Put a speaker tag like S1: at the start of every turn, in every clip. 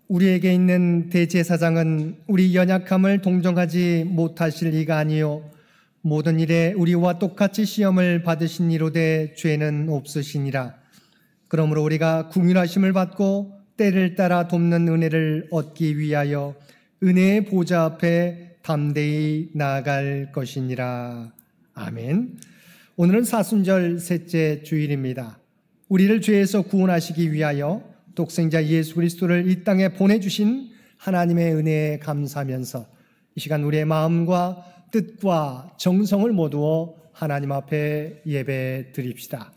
S1: 우리에게 있는 대제사장은 우리 연약함을 동정하지 못하실 이가 아니요 모든 일에 우리와 똑같이 시험을 받으신 이로되 죄는 없으시니라. 그러므로 우리가 긍휼하심을 받고 때를 따라 돕는 은혜를 얻기 위하여 은혜의 보좌 앞에 담대히 나아갈 것이니라. 아멘. 오늘은 사순절 셋째 주일입니다. 우리를 죄에서 구원하시기 위하여 독생자 예수 그리스도를 이 땅에 보내주신 하나님의 은혜에 감사하면서 이 시간 우리의 마음과 뜻과 정성을 모두어 하나님 앞에 예배 드립시다.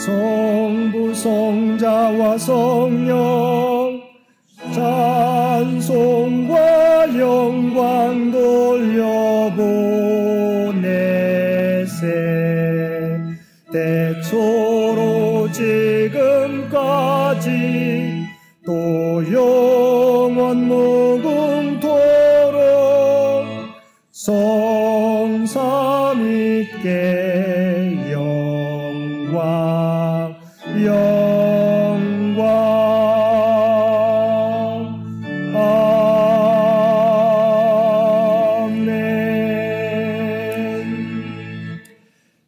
S1: 성부 성자와 성령 찬송과 영광 돌려보내세. 대초로 지금까지 또 영원 무궁토록 성삼위께 영광 아멘.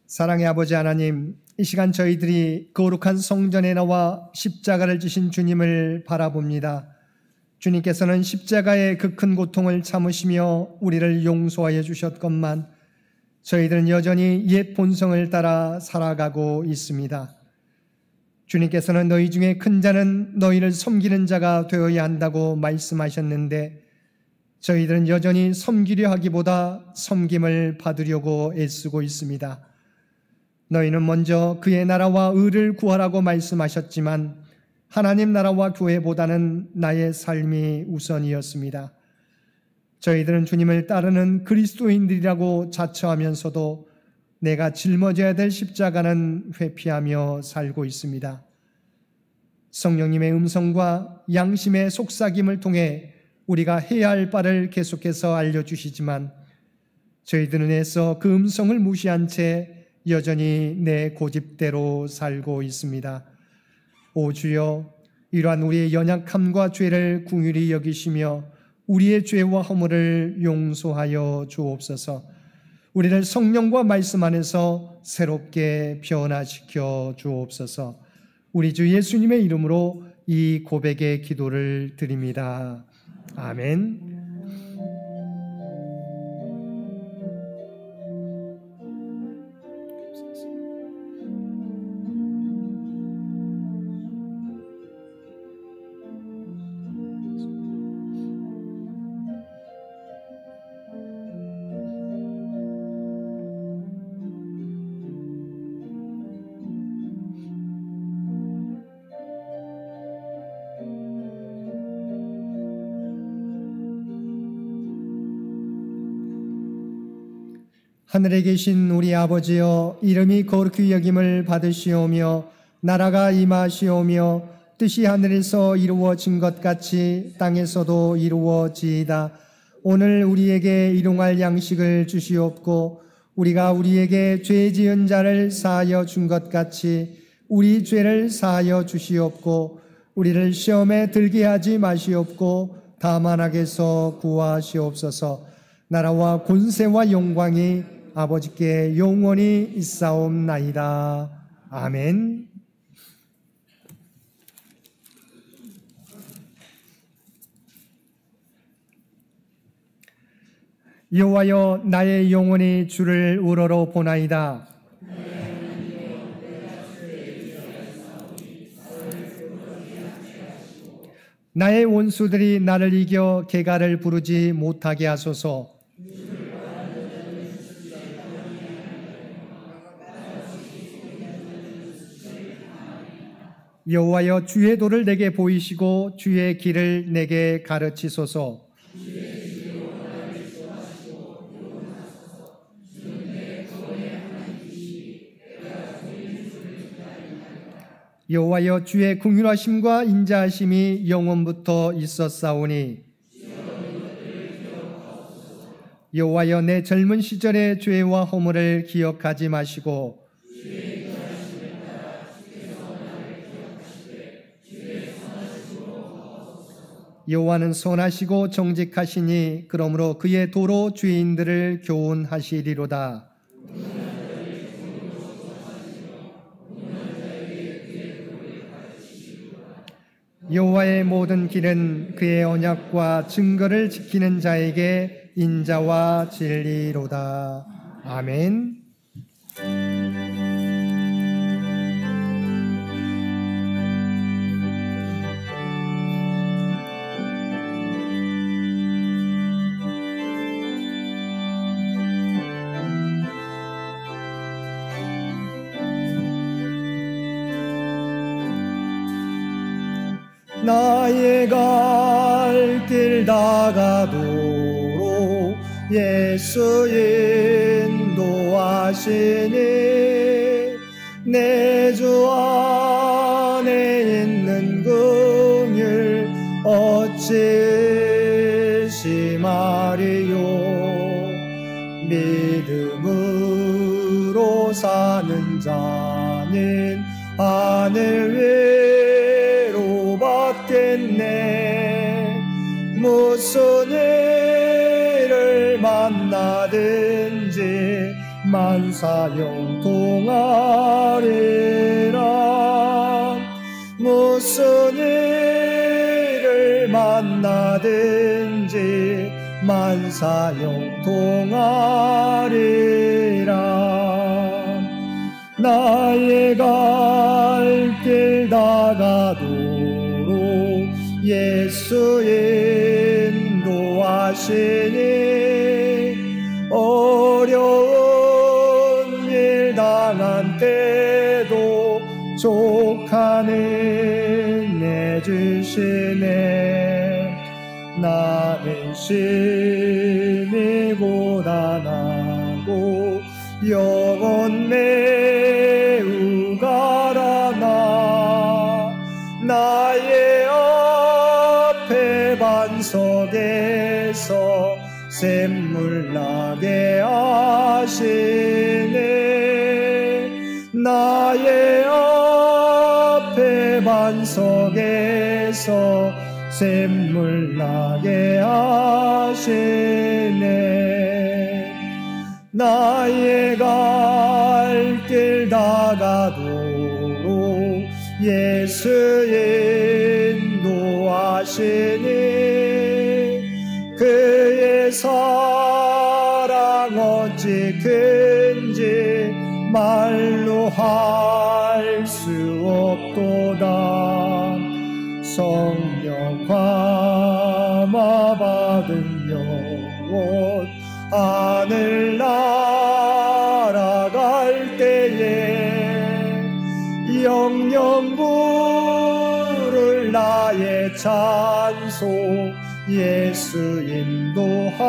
S1: 사랑의 아버지 하나님, 이 시간 저희들이 거룩한 성전에 나와 십자가를 지신 주님을 바라봅니다. 주님께서는 십자가의 그 큰 고통을 참으시며 우리를 용서하여 주셨건만 저희들은 여전히 옛 본성을 따라 살아가고 있습니다. 주님께서는 너희 중에 큰 자는 너희를 섬기는 자가 되어야 한다고 말씀하셨는데 저희들은 여전히 섬기려 하기보다 섬김을 받으려고 애쓰고 있습니다. 너희는 먼저 그의 나라와 의를 구하라고 말씀하셨지만 하나님 나라와 교회보다는 나의 삶이 우선이었습니다. 저희들은 주님을 따르는 그리스도인들이라고 자처하면서도 내가 짊어져야 될 십자가는 회피하며 살고 있습니다. 성령님의 음성과 양심의 속삭임을 통해 우리가 해야 할 바를 계속해서 알려주시지만 저희들은 애써 그 음성을 무시한 채 여전히 내 고집대로 살고 있습니다. 오 주여, 이러한 우리의 연약함과 죄를 긍휼히 여기시며 우리의 죄와 허물을 용서하여 주옵소서. 우리를 성령과 말씀 안에서 새롭게 변화시켜 주옵소서. 우리 주 예수님의 이름으로 이 고백의 기도를 드립니다. 아멘. 하늘에 계신 우리 아버지여, 이름이 거룩히 여김을 받으시오며 나라가 임하시오며 뜻이 하늘에서 이루어진 것 같이 땅에서도 이루어지이다. 오늘 우리에게 일용할 양식을 주시옵고 우리가 우리에게 죄 지은 자를 사하여 준 것 같이 우리 죄를 사하여 주시옵고 우리를 시험에 들게 하지 마시옵고 다만 악에서 구하시옵소서. 나라와 권세와 영광이 아버지께 영원히 있사옵나이다. 아멘. 여호와여, 나의 영혼이 주를 우러러 보나이다. 나의 원수들이 나를 이겨 개가를 부르지 못하게 하소서. 여호와여, 주의 도를 내게 보이시고 주의 길을 내게 가르치소서. 여호와여, 주의 긍휼하심과 인자하심이 영원부터 있었사오니 여호와여, 내 젊은 시절의 죄와 허물을 기억하지 마시고 여호와는 선하시고 정직하시니 그러므로 그의 도로 죄인들을 교훈하시리로다. 여호와의 모든 길은 그의 언약과 증거를 지키는 자에게 인자와 진리로다. 아멘. 나의 갈 길 다가도록 예수 인도하시니 내 주 안에 있는 긍휼 어찌 의심하리요. 믿음으로 사는 자는 하늘 위로 받겠네. 무슨 일을 만나든지 만사형통하리라. 무슨 일을 만나든지 만사형통하리라. 나의 갈 길 다가도록 예수 인도하시니 어려운 일 당한 때도 족하는 내주시네. 나는 심히 고단하고 영혼 매우 가라나. 나의 앞에 반석에서 샘물 나게 하시네. 나의 앞에 반석에서 샘물 나게 하시네. 나의 갈 길 다가도록 예수 인도하시니 그의 사랑 어찌 큰지 말로 할 수 없도다. 성령 감화 받은 영혼 하늘 날아갈 때에 영영 부를 나의 찬송 예수 인도하셨네.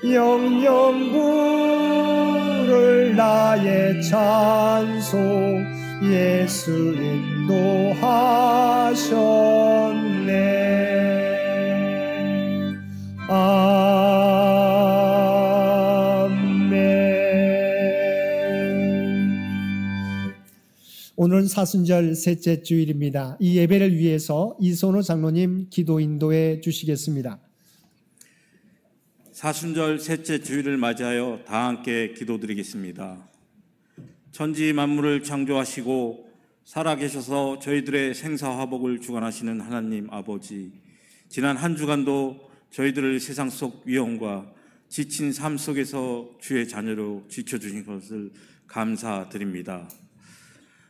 S1: 영영 부를 나의 찬송 예수 인도하셨네. 오늘은 사순절 셋째 주일입니다. 이 예배를 위해서 이선호 장로님 기도 인도해 주시겠습니다.
S2: 사순절 셋째 주일을 맞이하여 다 함께 기도드리겠습니다. 천지 만물을 창조하시고 살아계셔서 저희들의 생사화복을 주관하시는 하나님 아버지, 지난 한 주간도 저희들을 세상 속 위험과 지친 삶 속에서 주의 자녀로 지켜주신 것을 감사드립니다.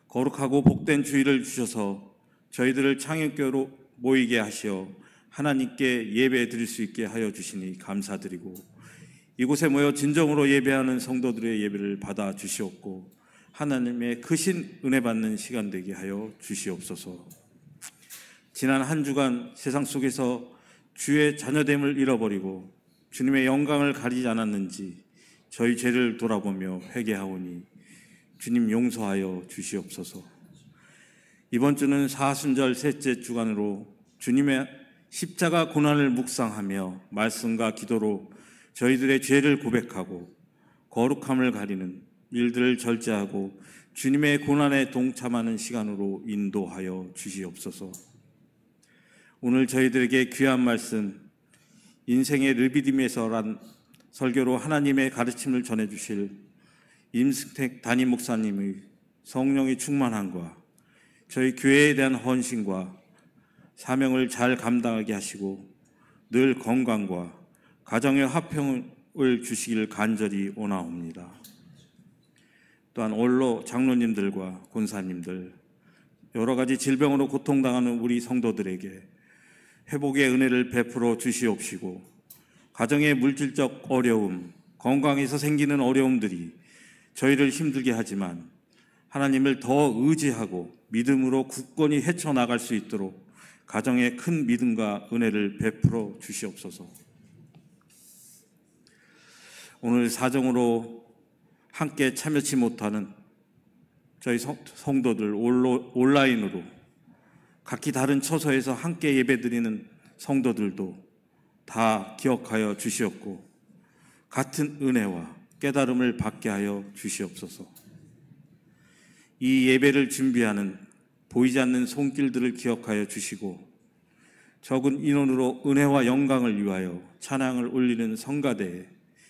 S2: 거룩하고 복된 주일을 주셔서 저희들을 창현교로 모이게 하시어 하나님께 예배 드릴 수 있게 하여 주시니 감사드리고, 이곳에 모여 진정으로 예배하는 성도들의 예배를 받아 주시옵고 하나님의 크신 은혜 받는 시간 되게 하여 주시옵소서. 지난 한 주간 세상 속에서 주의 자녀됨을 잃어버리고 주님의 영광을 가리지 않았는지 저희 죄를 돌아보며 회개하오니 주님 용서하여 주시옵소서. 이번 주는 사순절 셋째 주간으로 주님의 십자가 고난을 묵상하며 말씀과 기도로 저희들의 죄를 고백하고 거룩함을 가리는 일들을 절제하고 주님의 고난에 동참하는 시간으로 인도하여 주시옵소서. 오늘 저희들에게 귀한 말씀, 인생의 르비딤에서란 설교로 하나님의 가르침을 전해주실 임승택 담임 목사님의 성령의 충만함과 저희 교회에 대한 헌신과 사명을 잘 감당하게 하시고 늘 건강과 가정의 화평을 주시길 간절히 원하옵니다. 또한 원로 장로님들과 권사님들, 여러 가지 질병으로 고통당하는 우리 성도들에게 회복의 은혜를 베풀어 주시옵시고, 가정의 물질적 어려움, 건강에서 생기는 어려움들이 저희를 힘들게 하지만 하나님을 더 의지하고 믿음으로 굳건히 헤쳐나갈 수 있도록 가정에 큰 믿음과 은혜를 베풀어 주시옵소서. 오늘 사정으로 함께 참여치 못하는 저희 성도들, 온라인으로 각기 다른 처소에서 함께 예배드리는 성도들도 다 기억하여 주시옵고 같은 은혜와 깨달음을 받게 하여 주시옵소서. 이 예배를 준비하는 보이지 않는 손길들을 기억하여 주시고 적은 인원으로 은혜와 영광을 위하여 찬양을 올리는 성가대에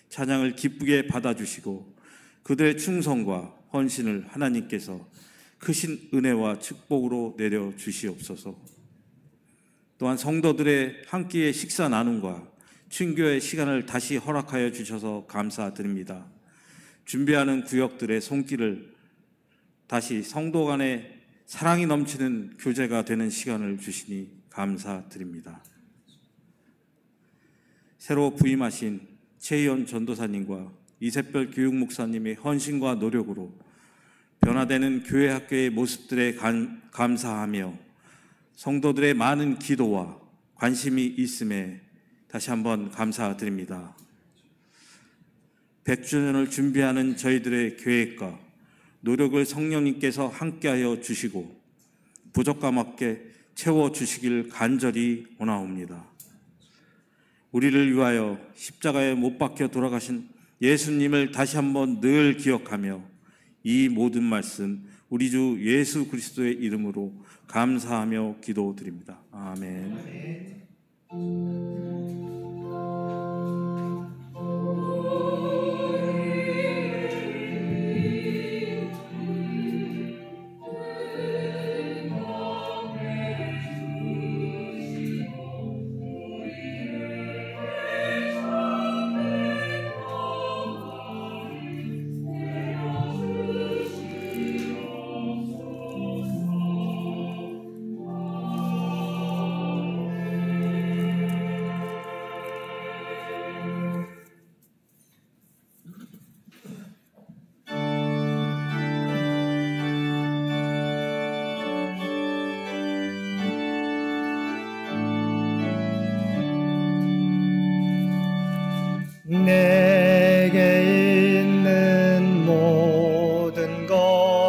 S2: 찬양을 기쁘게 받아주시고 그들의 충성과 헌신을 하나님께서 크신 은혜와 축복으로 내려 주시옵소서. 또한 성도들의 한 끼의 식사 나눔과 친교의 시간을 다시 허락하여 주셔서 감사드립니다. 준비하는 구역들의 손길을 다시 성도 간의 사랑이 넘치는 교제가 되는 시간을 주시니 감사드립니다. 새로 부임하신 최희연 전도사님과 이세별 교육목사님의 헌신과 노력으로 변화되는 교회 학교의 모습들에 감사하며 성도들의 많은 기도와 관심이 있음에 다시 한번 감사드립니다. 100주년을 준비하는 저희들의 계획과 노력을 성령님께서 함께하여 주시고 부족감 없게 채워주시길 간절히 원하옵니다. 우리를 위하여 십자가에 못 박혀 돌아가신 예수님을 다시 한번 늘 기억하며 이 모든 말씀 우리 주 예수 그리스도의 이름으로 감사하며 기도드립니다. 아멘.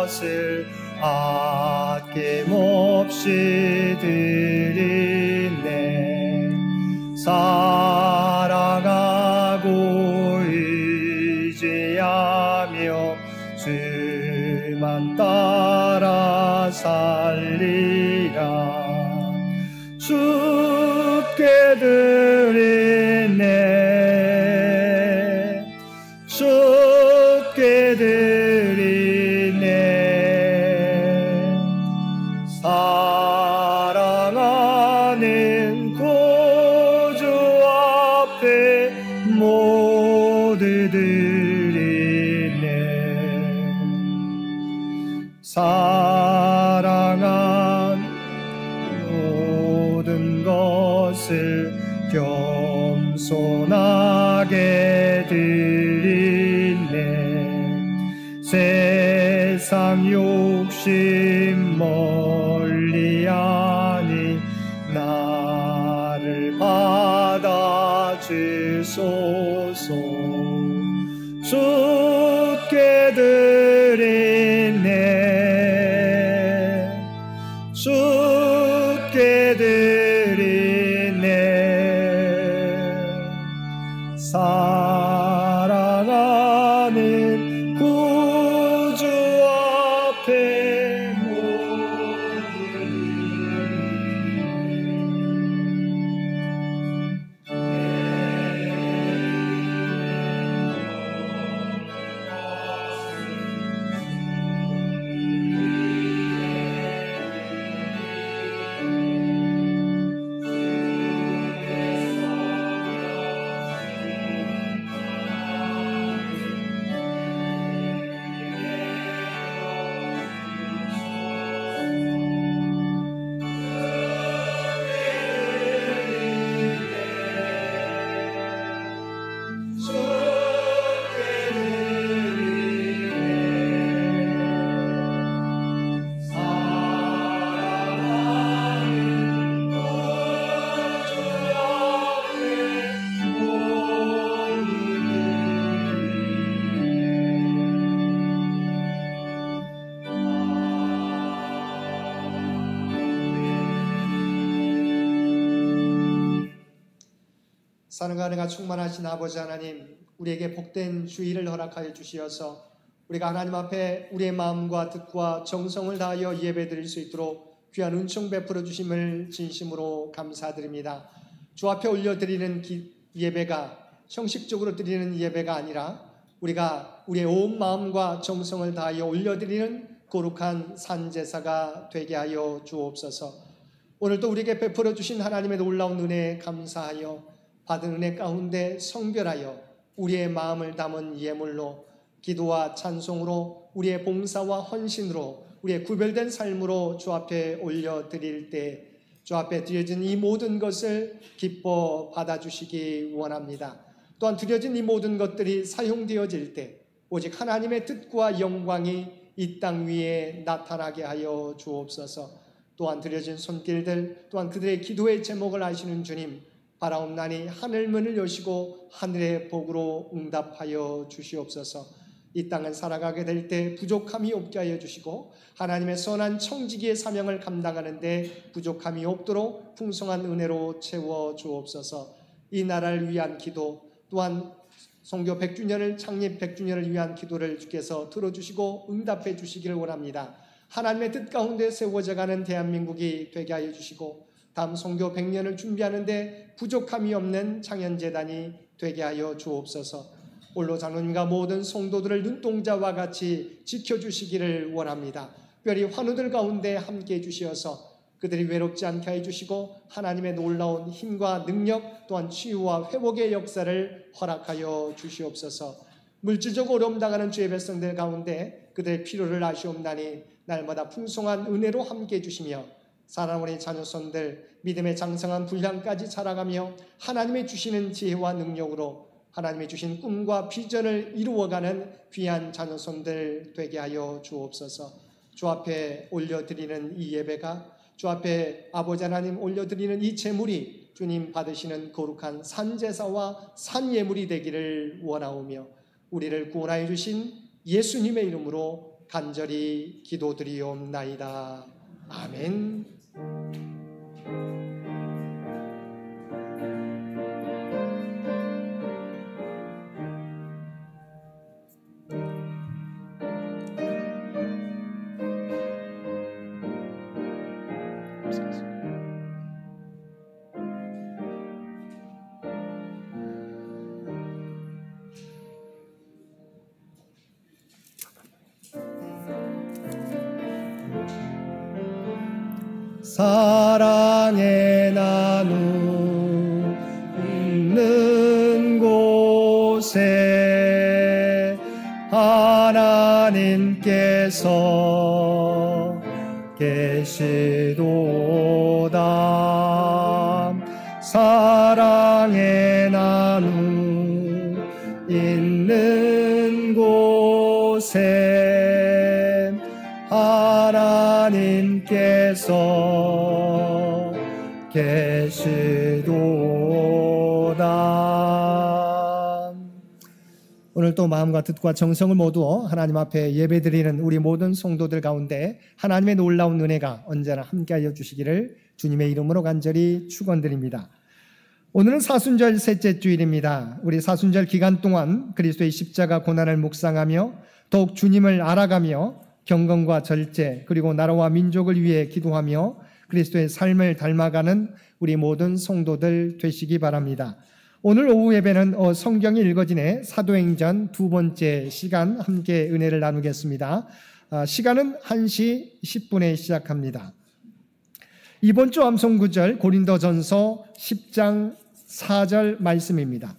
S1: 것을 아낌없이 드리네. 사랑하고 의지하며 주만 따라 살리라. 주께 드리네. 주께 드리네. 사랑하는 구주 앞에 모두 드리네. 사랑한 모든 것을 겸손하게 드리네. 세상 욕심 멀리하니 나를 받아주소서. 주께 드리네. 주께 드리네. 사랑하는 구주 앞에 사랑과 은혜가 충만하신 아버지 하나님, 우리에게 복된 주일을 허락하여 주시어서 우리가 하나님 앞에 우리의 마음과 뜻과 정성을 다하여 예배드릴 수 있도록 귀한 은총 베풀어 주심을 진심으로 감사드립니다. 주 앞에 올려드리는 예배가 형식적으로 드리는 예배가 아니라 우리가 우리의 온 마음과 정성을 다하여 올려드리는 거룩한 산제사가 되게 하여 주옵소서. 오늘도 우리에게 베풀어 주신 하나님의 놀라운 은혜에 감사하여 받은 은혜 가운데 성별하여 우리의 마음을 담은 예물로 기도와 찬송으로 우리의 봉사와 헌신으로 우리의 구별된 삶으로 주 앞에 올려드릴 때 주 앞에 드려진 이 모든 것을 기뻐 받아주시기 원합니다. 또한 드려진 이 모든 것들이 사용되어질 때 오직 하나님의 뜻과 영광이 이 땅 위에 나타나게 하여 주옵소서. 또한 드려진 손길들 또한 그들의 기도의 제목을 아시는 주님, 바라옵나니 하늘문을 여시고 하늘의 복으로 응답하여 주시옵소서. 이 땅을 살아가게 될 때 부족함이 없게 하여 주시고 하나님의 선한 청지기의 사명을 감당하는 데 부족함이 없도록 풍성한 은혜로 채워 주옵소서. 이 나라를 위한 기도 또한 선교 100주년을 창립 100주년을 위한 기도를 주께서 들어주시고 응답해 주시기를 원합니다. 하나님의 뜻 가운데 세워져가는 대한민국이 되게 하여 주시고 다음 선교 100년을 준비하는데 부족함이 없는 창현재단이 되게 하여 주옵소서. 올로 장로님과 모든 성도들을 눈동자와 같이 지켜주시기를 원합니다. 특별히 환우들 가운데 함께해 주시어서 그들이 외롭지 않게 해주시고 하나님의 놀라운 힘과 능력 또한 치유와 회복의 역사를 허락하여 주시옵소서. 물질적 어려움 당하는 주의 백성들 가운데 그들의 필요를 아시옵나니 날마다 풍성한 은혜로 함께해 주시며 사랑하는 자녀손들 믿음의 장성한 분량까지 자라가며 하나님의 주시는 지혜와 능력으로 하나님의 주신 꿈과 비전을 이루어가는 귀한 자녀손들 되게 하여 주옵소서. 주 앞에 올려드리는 이 예배가 주 앞에 아버지 하나님 올려드리는 이 제물이 주님 받으시는 거룩한 산제사와 산예물이 되기를 원하오며 우리를 구원하여 주신 예수님의 이름으로 간절히 기도드리옵나이다. 아멘. 사랑의 나누는 곳에 하나님께서 계시도다. 사랑의 나누 있는 곳에 하나님께서 계시도다. 오늘 또 마음과 뜻과 정성을 모두 하나님 앞에 예배드리는 우리 모든 성도들 가운데 하나님의 놀라운 은혜가 언제나 함께하여 주시기를 주님의 이름으로 간절히 축원드립니다. 오늘은 사순절 셋째 주일입니다. 우리 사순절 기간 동안 그리스도의 십자가 고난을 묵상하며 더욱 주님을 알아가며 경건과 절제 그리고 나라와 민족을 위해 기도하며 그리스도의 삶을 닮아가는 우리 모든 성도들 되시기 바랍니다. 오늘 오후 예배는 성경이 읽어지네 사도행전 두 번째 시간 함께 은혜를 나누겠습니다. 시간은 1시 10분에 시작합니다. 이번 주 암송 구절 고린도전서 10장 4절 말씀입니다.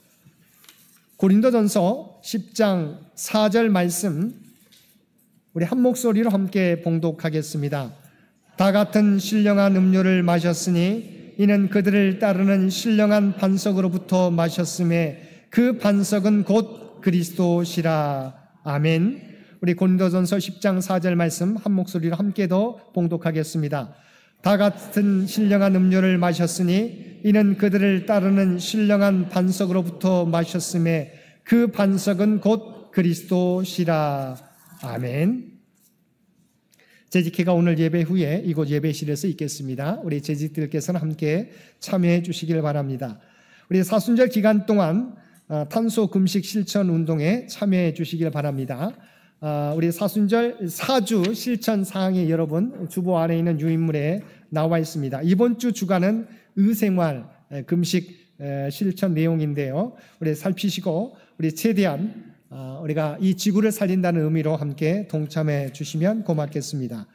S1: 고린도전서 10장 4절 말씀 우리 한 목소리로 함께 봉독하겠습니다. 다 같은 신령한 음료를 마셨으니 이는 그들을 따르는 신령한 반석으로부터 마셨음에 그 반석은 곧 그리스도시라. 아멘. 우리 고린도전서 10장 4절 말씀 한 목소리로 함께 더 봉독하겠습니다. 다 같은 신령한 음료를 마셨으니 이는 그들을 따르는 신령한 반석으로부터 마셨음에 그 반석은 곧 그리스도시라. 아멘. 재직회가 오늘 예배 후에 이곳 예배실에서 있겠습니다. 우리 재직들께서는 함께 참여해 주시길 바랍니다. 우리 사순절 기간 동안 탄소 금식 실천 운동에 참여해 주시길 바랍니다. 우리 사순절 4주 실천 사항이 여러분 주보 안에 있는 유인물에 나와 있습니다. 이번 주 주간은 의생활 금식 실천 내용인데요. 우리 살피시고 우리 최대한 우리가 이 지구를 살린다는 의미로 함께 동참해 주시면 고맙겠습니다.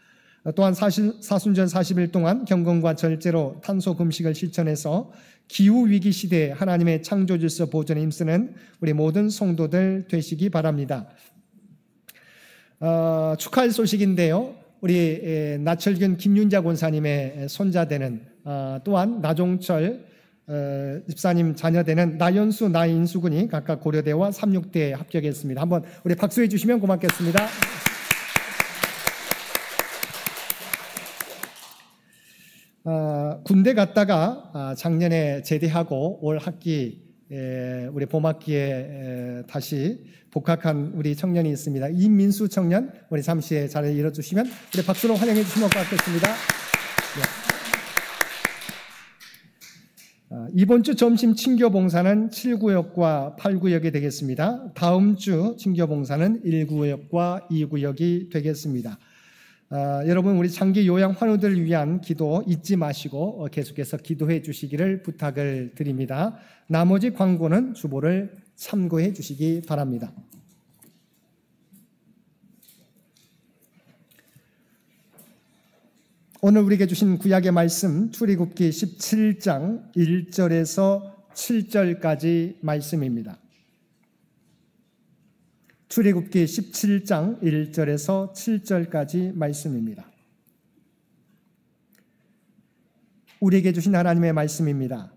S1: 또한 사순절 40일 동안 경건과 절제로 탄소 금식을 실천해서 기후위기 시대에 하나님의 창조질서 보존에 힘쓰는 우리 모든 성도들 되시기 바랍니다. 축하할 소식인데요. 우리 나철균 김윤자 권사님의 손자되는 또한 나종철 집사님 자녀되는 나연수, 나인수 군이 각각 고려대와 삼육대에 합격했습니다. 한번 우리 박수해 주시면 고맙겠습니다. 군대 갔다가 작년에 제대하고 올 학기 우리 봄학기에 다시 복학한 우리 청년이 있습니다. 이민수 청년, 우리 잠시 자리에 일어주시면 우리 박수로 환영해 주시면 고맙겠습니다. 네. 이번 주 점심 친교봉사는 7구역과 8구역이 되겠습니다. 다음 주 친교봉사는 1구역과 2구역이 되겠습니다. 여러분 우리 장기 요양 환우들을 위한 기도 잊지 마시고 계속해서 기도해 주시기를 부탁을 드립니다. 나머지 광고는 주보를 참고해 주시기 바랍니다. 오늘 우리에게 주신 구약의 말씀 출애굽기 17장 1절에서 7절까지 말씀입니다. 출애굽기 17장 1절에서 7절까지 말씀입니다. 우리에게 주신 하나님의 말씀입니다.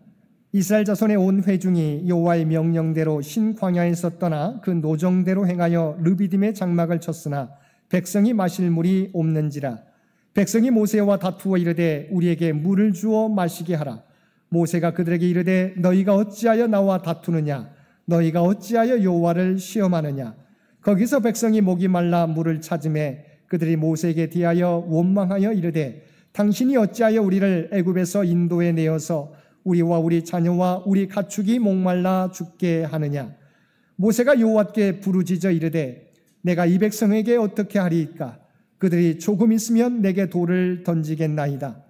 S1: 이스라엘 자손의 온 회중이 여호와의 명령대로 신 광야에서 떠나 그 노정대로 행하여 르비딤의 장막을 쳤으나 백성이 마실 물이 없는지라. 백성이 모세와 다투어 이르되 우리에게 물을 주어 마시게 하라. 모세가 그들에게 이르되 너희가 어찌하여 나와 다투느냐? 너희가 어찌하여 여호와를 시험하느냐? 거기서 백성이 목이 말라 물을 찾으매 그들이 모세에게 대하여 원망하여 이르되 당신이 어찌하여 우리를 애굽에서 인도해 내어서 우리와 우리 자녀와 우리 가축이 목말라 죽게 하느냐. 모세가 여호와께 부르짖어 이르되 내가 이 백성에게 어떻게 하리이까. 그들이 조금 있으면 내게 돌을 던지겠나이다.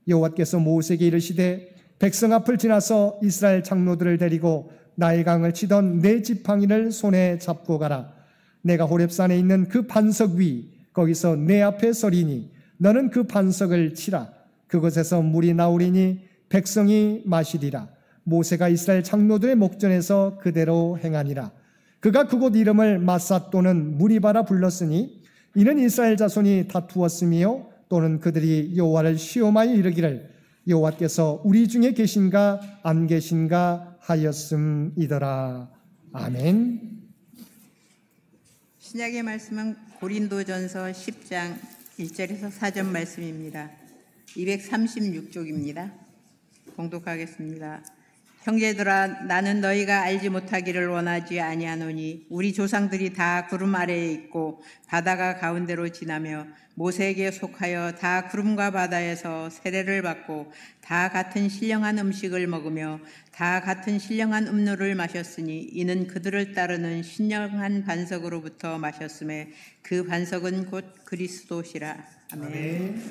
S1: 여호와께서 모세에게 이르시되 백성 앞을 지나서 이스라엘 장로들을 데리고 나일강을 치던 네 지팡이를 손에 잡고 가라. 내가 호렙산에 있는 그 반석 위 거기서 내 앞에 서리니 너는 그 반석을 치라. 그곳에서 물이 나오리니 백성이 마시리라. 모세가 이스라엘 장로들의 목전에서 그대로 행하니라. 그가 그곳 이름을 마사 또는 무리바라 불렀으니 이는 이스라엘 자손이 다투었으며 또는 그들이 여호와를 시험하여 이르기를 여호와께서 우리 중에 계신가 안 계신가 하였음이더라. 아멘.
S3: 신약의 말씀은 고린도전서 10장 1절에서 4절 말씀입니다. 236쪽입니다. 봉독하겠습니다. 형제들아, 나는 너희가 알지 못하기를 원하지 아니하노니 우리 조상들이 다 구름 아래에 있고 바다가 가운데로 지나며 모세에게 속하여 다 구름과 바다에서 세례를 받고 다 같은 신령한 음식을 먹으며 다 같은 신령한 음료를 마셨으니 이는 그들을 따르는 신령한 반석으로부터 마셨음에 그 반석은 곧 그리스도시라. 아멘.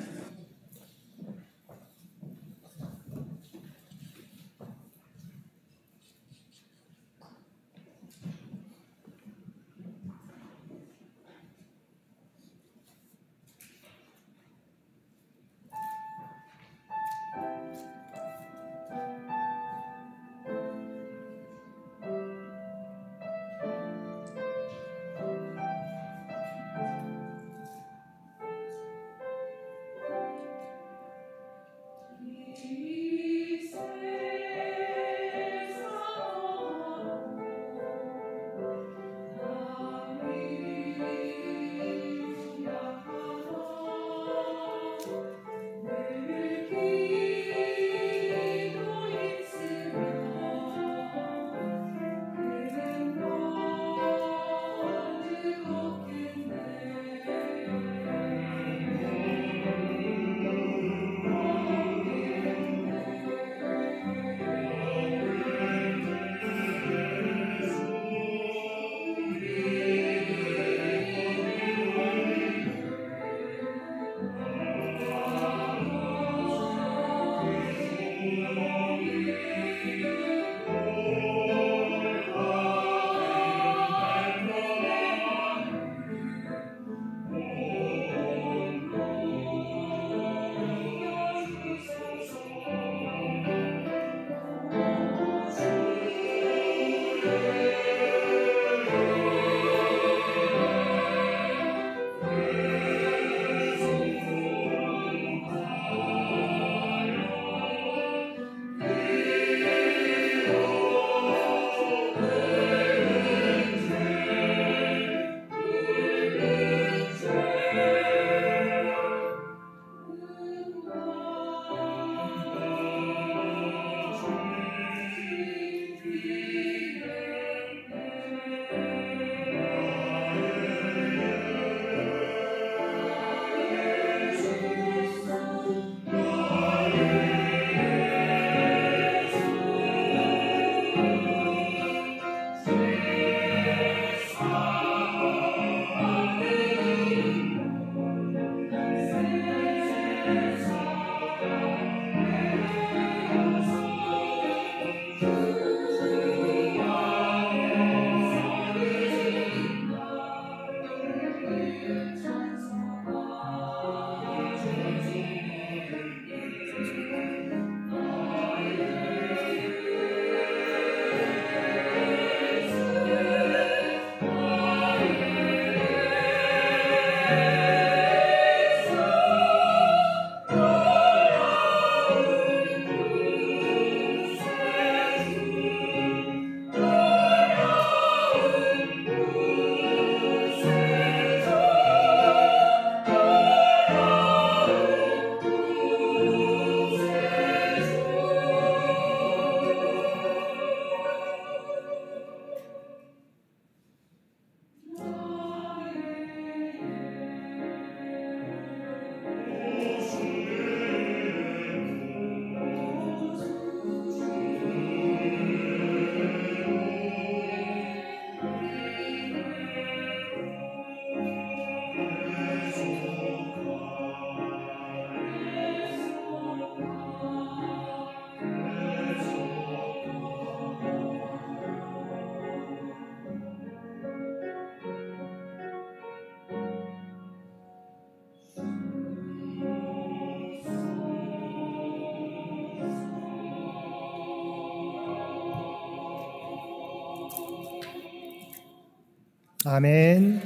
S1: 아멘.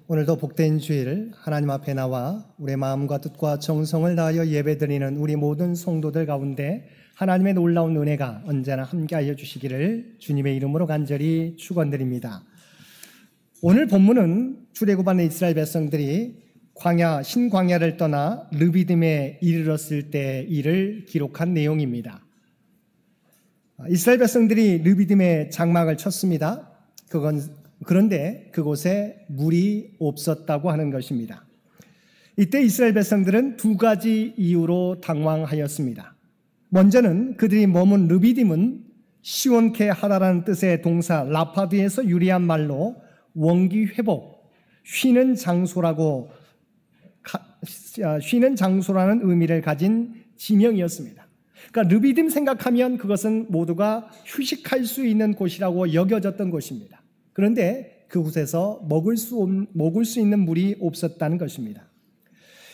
S1: 오늘도 복된 주일 하나님 앞에 나와 우리의 마음과 뜻과 정성을 다하여 예배드리는 우리 모든 성도들 가운데 하나님의 놀라운 은혜가 언제나 함께하여 주시기를 주님의 이름으로 간절히 축원드립니다. 오늘 본문은 출애굽하는 이스라엘 백성들이 신광야를 떠나 르비딤에 이르렀을 때 일을 기록한 내용입니다. 이스라엘 백성들이 르비딤에 장막을 쳤습니다. 그런데 그곳에 물이 없었다고 하는 것입니다. 이때 이스라엘 백성들은 두 가지 이유로 당황하였습니다. 먼저는 그들이 머문 르비딤은 시온케 하다라는 뜻의 동사 라파드에서 유래한 말로 원기 회복, 쉬는 장소라는 의미를 가진 지명이었습니다. 그러니까 르비딤 생각하면 그것은 모두가 휴식할 수 있는 곳이라고 여겨졌던 곳입니다. 그런데 그곳에서 먹을 수 있는 물이 없었다는 것입니다.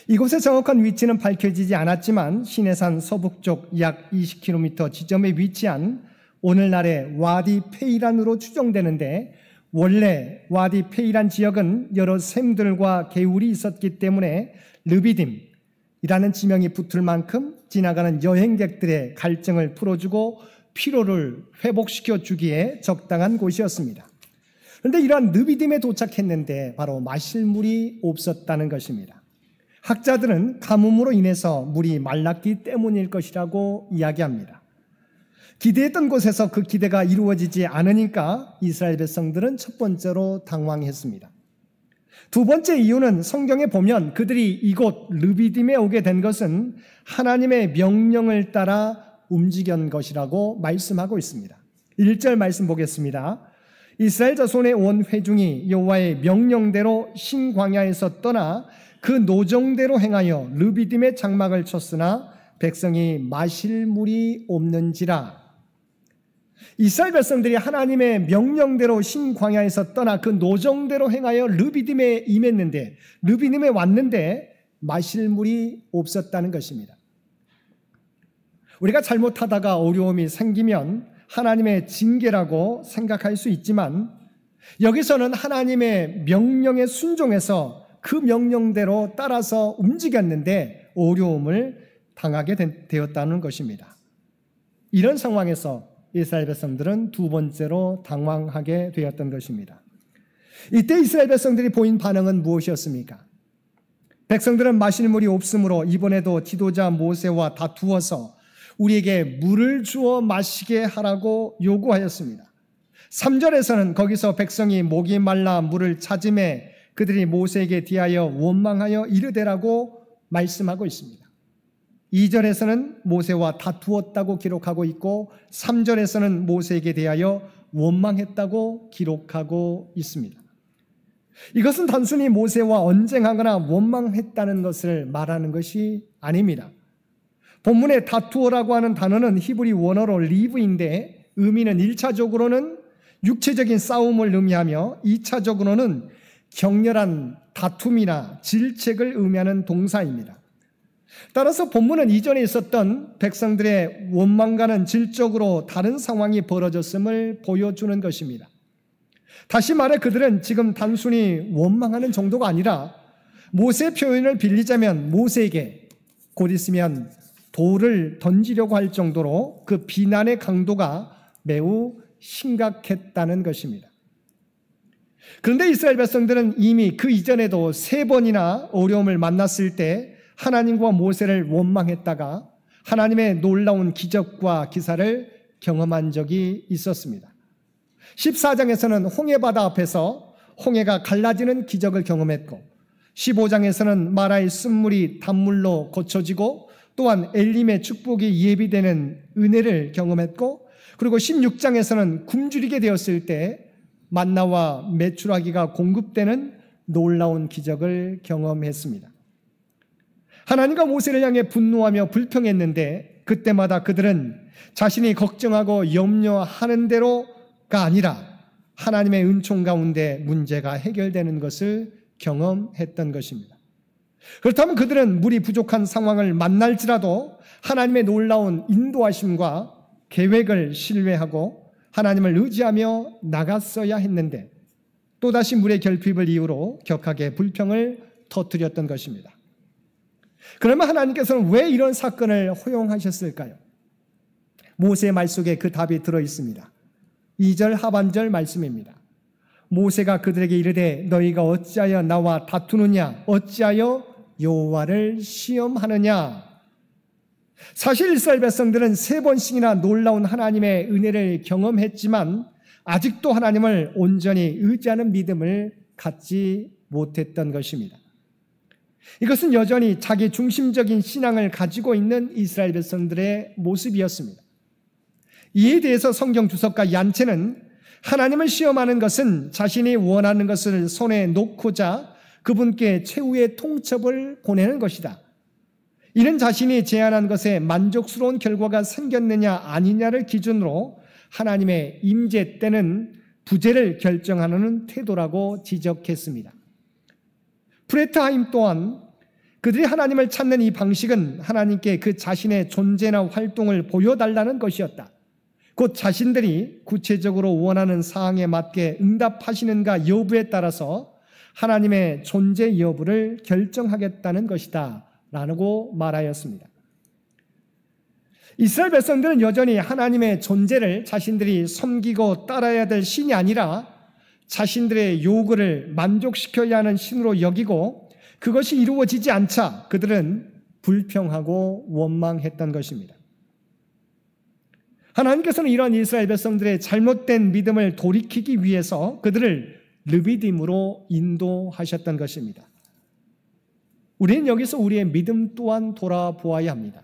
S1: 이곳의 정확한 위치는 밝혀지지 않았지만 시내산 서북쪽 약 20km 지점에 위치한 오늘날의 와디 페이란으로 추정되는데, 원래 와디 페이란 지역은 여러 샘들과 개울이 있었기 때문에 르비딤이라는 지명이 붙을 만큼 지나가는 여행객들의 갈증을 풀어주고 피로를 회복시켜 주기에 적당한 곳이었습니다. 그런데 이러한 르비딤에 도착했는데 바로 마실 물이 없었다는 것입니다. 학자들은 가뭄으로 인해서 물이 말랐기 때문일 것이라고 이야기합니다. 기대했던 곳에서 그 기대가 이루어지지 않으니까 이스라엘 백성들은 첫 번째로 당황했습니다. 두 번째 이유는 성경에 보면 그들이 이곳 르비딤에 오게 된 것은 하나님의 명령을 따라 움직인 것이라고 말씀하고 있습니다. 1절 말씀 보겠습니다. 이스라엘 자손의 온 회중이 여호와의 명령대로 신광야에서 떠나 그 노정대로 행하여 르비딤의 장막을 쳤으나 백성이 마실 물이 없는지라. 이스라엘 백성들이 하나님의 명령대로 신광야에서 떠나 그 노정대로 행하여 르비딤에 임했는데, 르비딤에 왔는데 마실 물이 없었다는 것입니다. 우리가 잘못하다가 어려움이 생기면 하나님의 징계라고 생각할 수 있지만, 여기서는 하나님의 명령에 순종해서 그 명령대로 따라서 움직였는데 어려움을 당하게 되었다는 것입니다. 이런 상황에서 이스라엘 백성들은 두 번째로 당황하게 되었던 것입니다. 이때 이스라엘 백성들이 보인 반응은 무엇이었습니까? 백성들은 마실 물이 없으므로 이번에도 지도자 모세와 다투어서 우리에게 물을 주어 마시게 하라고 요구하였습니다. 3절에서는 거기서 백성이 목이 말라 물을 찾음에 그들이 모세에게 대하여 원망하여 이르되라고 말씀하고 있습니다. 2절에서는 모세와 다투었다고 기록하고 있고 3절에서는 모세에게 대하여 원망했다고 기록하고 있습니다. 이것은 단순히 모세와 언쟁하거나 원망했다는 것을 말하는 것이 아닙니다. 본문에 다투어라고 하는 단어는 히브리 원어로 리브인데 의미는 1차적으로는 육체적인 싸움을 의미하며 2차적으로는 격렬한 다툼이나 질책을 의미하는 동사입니다. 따라서 본문은 이전에 있었던 백성들의 원망과는 질적으로 다른 상황이 벌어졌음을 보여주는 것입니다. 다시 말해 그들은 지금 단순히 원망하는 정도가 아니라 모세의 표현을 빌리자면 모세에게 곧 있으면 돌을 던지려고 할 정도로 그 비난의 강도가 매우 심각했다는 것입니다. 그런데 이스라엘 백성들은 이미 그 이전에도 3번이나 어려움을 만났을 때 하나님과 모세를 원망했다가 하나님의 놀라운 기적과 기사를 경험한 적이 있었습니다. 14장에서는 홍해바다 앞에서 홍해가 갈라지는 기적을 경험했고 15장에서는 마라의 쓴물이 단물로 고쳐지고 또한 엘림의 축복이 예비되는 은혜를 경험했고, 그리고 16장에서는 굶주리게 되었을 때 만나와 메추라기가 공급되는 놀라운 기적을 경험했습니다. 하나님과 모세를 향해 분노하며 불평했는데 그때마다 그들은 자신이 걱정하고 염려하는 대로가 아니라 하나님의 은총 가운데 문제가 해결되는 것을 경험했던 것입니다. 그렇다면 그들은 물이 부족한 상황을 만날지라도 하나님의 놀라운 인도하심과 계획을 신뢰하고 하나님을 의지하며 나갔어야 했는데 또다시 물의 결핍을 이유로 격하게 불평을 터뜨렸던 것입니다. 그러면 하나님께서는 왜 이런 사건을 허용하셨을까요? 모세의 말 속에 그 답이 들어있습니다. 2절 하반절 말씀입니다. 모세가 그들에게 이르되 너희가 어찌하여 나와 다투느냐 어찌하여 여호와를 시험하느냐. 사실 이스라엘 백성들은 3번씩이나 놀라운 하나님의 은혜를 경험했지만 아직도 하나님을 온전히 의지하는 믿음을 갖지 못했던 것입니다. 이것은 여전히 자기 중심적인 신앙을 가지고 있는 이스라엘 백성들의 모습이었습니다. 이에 대해서 성경 주석가 얀체는 하나님을 시험하는 것은 자신이 원하는 것을 손에 놓고자 그분께 최후의 통첩을 보내는 것이다. 이는 자신이 제안한 것에 만족스러운 결과가 생겼느냐 아니냐를 기준으로 하나님의 임재 때는 부재를 결정하는 태도라고 지적했습니다. 프레트하임 또한 그들이 하나님을 찾는 이 방식은 하나님께 그 자신의 존재나 활동을 보여달라는 것이었다. 곧 자신들이 구체적으로 원하는 사항에 맞게 응답하시는가 여부에 따라서 하나님의 존재 여부를 결정하겠다는 것이다 라고 말하였습니다. 이스라엘 백성들은 여전히 하나님의 존재를 자신들이 섬기고 따라야 될 신이 아니라 자신들의 요구를 만족시켜야 하는 신으로 여기고 그것이 이루어지지 않자 그들은 불평하고 원망했던 것입니다. 하나님께서는 이러한 이스라엘 백성들의 잘못된 믿음을 돌이키기 위해서 그들을 르비딤으로 인도하셨던 것입니다. 우리는 여기서 우리의 믿음 또한 돌아보아야 합니다.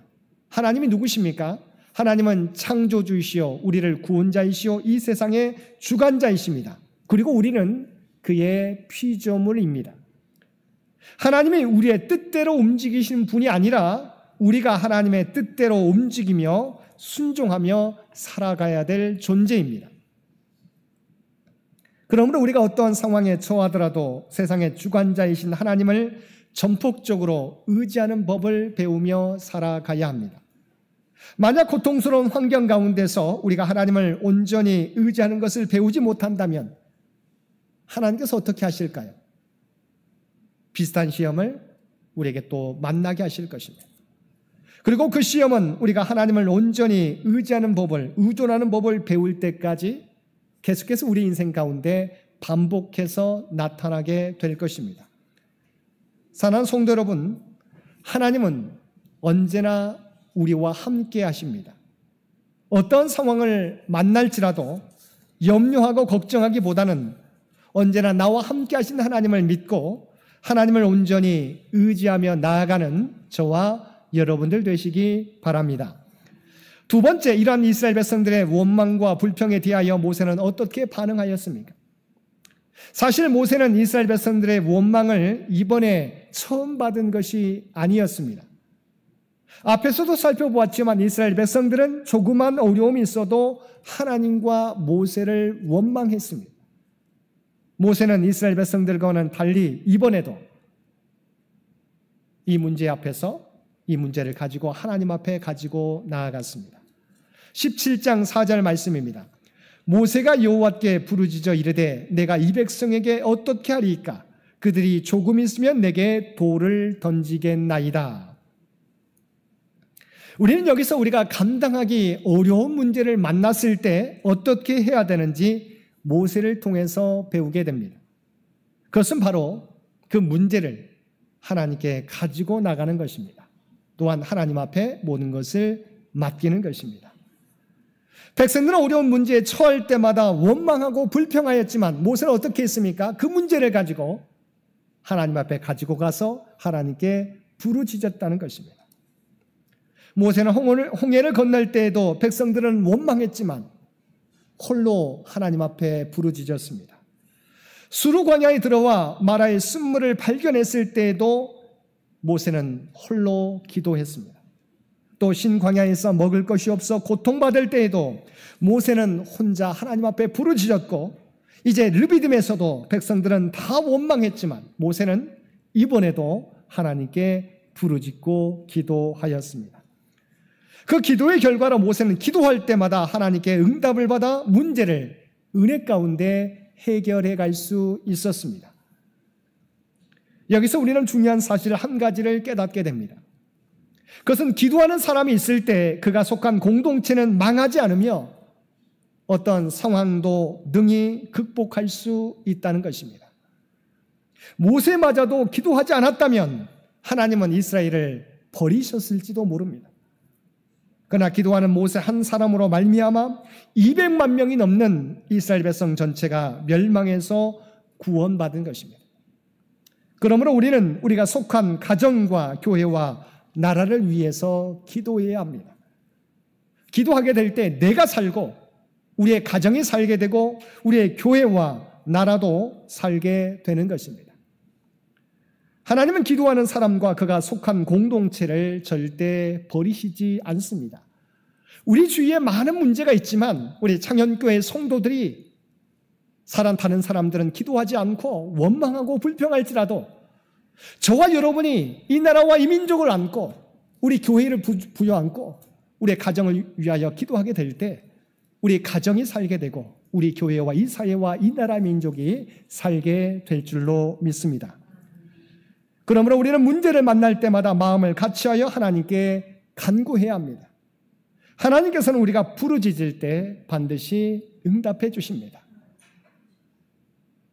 S1: 하나님이 누구십니까? 하나님은 창조주이시오, 우리를 구원자이시오, 이 세상의 주관자이십니다. 그리고 우리는 그의 피조물입니다. 하나님이 우리의 뜻대로 움직이시는 분이 아니라 우리가 하나님의 뜻대로 움직이며 순종하며 살아가야 될 존재입니다. 그러므로 우리가 어떠한 상황에 처하더라도 세상의 주관자이신 하나님을 전폭적으로 의지하는 법을 배우며 살아가야 합니다. 만약 고통스러운 환경 가운데서 우리가 하나님을 온전히 의지하는 것을 배우지 못한다면 하나님께서 어떻게 하실까요? 비슷한 시험을 우리에게 또 만나게 하실 것입니다. 그리고 그 시험은 우리가 하나님을 온전히 의지하는 법을, 의존하는 법을 배울 때까지 계속해서 우리 인생 가운데 반복해서 나타나게 될 것입니다. 사랑하는 성도 여러분, 하나님은 언제나 우리와 함께 하십니다. 어떤 상황을 만날지라도 염려하고 걱정하기보다는 언제나 나와 함께 하신 하나님을 믿고 하나님을 온전히 의지하며 나아가는 저와 여러분들 되시기 바랍니다. 두 번째, 이러한 이스라엘 백성들의 원망과 불평에 대하여 모세는 어떻게 반응하였습니까? 사실 모세는 이스라엘 백성들의 원망을 이번에 처음 받은 것이 아니었습니다. 앞에서도 살펴보았지만 이스라엘 백성들은 조그만 어려움이 있어도 하나님과 모세를 원망했습니다. 모세는 이스라엘 백성들과는 달리 이번에도 이 문제 앞에서 이 문제를 가지고 하나님 앞에 가지고 나아갔습니다. 17장 4절 말씀입니다. 모세가 여호와께 부르짖어 이르되 내가 이 백성에게 어떻게 하리이까? 그들이 조금 있으면 내게 돌을 던지겠나이다. 우리는 여기서 우리가 감당하기 어려운 문제를 만났을 때 어떻게 해야 되는지 모세를 통해서 배우게 됩니다. 그것은 바로 그 문제를 하나님께 가지고 나가는 것입니다. 또한 하나님 앞에 모든 것을 맡기는 것입니다. 백성들은 어려운 문제에 처할 때마다 원망하고 불평하였지만 모세는 어떻게 했습니까? 그 문제를 가지고 하나님 앞에 가지고 가서 하나님께 부르짖었다는 것입니다. 모세는 홍해를 건널 때에도 백성들은 원망했지만 홀로 하나님 앞에 부르짖었습니다. 수르 광야에 들어와 마라의 쓴물을 발견했을 때에도 모세는 홀로 기도했습니다. 또 신광야에서 먹을 것이 없어 고통받을 때에도 모세는 혼자 하나님 앞에 부르짖었고, 이제 르비딤에서도 백성들은 다 원망했지만 모세는 이번에도 하나님께 부르짖고 기도하였습니다. 그 기도의 결과로 모세는 기도할 때마다 하나님께 응답을 받아 문제를 은혜 가운데 해결해 갈 수 있었습니다. 여기서 우리는 중요한 사실 한 가지를 깨닫게 됩니다. 그것은 기도하는 사람이 있을 때 그가 속한 공동체는 망하지 않으며 어떤 상황도 능히 극복할 수 있다는 것입니다. 모세마저도 기도하지 않았다면 하나님은 이스라엘을 버리셨을지도 모릅니다. 그러나 기도하는 모세 한 사람으로 말미암아 200만 명이 넘는 이스라엘 백성 전체가 멸망해서 구원받은 것입니다. 그러므로 우리는 우리가 속한 가정과 교회와 나라를 위해서 기도해야 합니다. 기도하게 될 때 내가 살고 우리의 가정이 살게 되고 우리의 교회와 나라도 살게 되는 것입니다. 하나님은 기도하는 사람과 그가 속한 공동체를 절대 버리시지 않습니다. 우리 주위에 많은 문제가 있지만 우리 창현교회 성도들이 다른 사람들은 기도하지 않고 원망하고 불평할지라도 저와 여러분이 이 나라와 이 민족을 안고 우리 교회를 부여안고 우리의 가정을 위하여 기도하게 될 때 우리 가정이 살게 되고 우리 교회와 이 사회와 이 나라 민족이 살게 될 줄로 믿습니다. 그러므로 우리는 문제를 만날 때마다 마음을 같이하여 하나님께 간구해야 합니다. 하나님께서는 우리가 부르짖을 때 반드시 응답해 주십니다.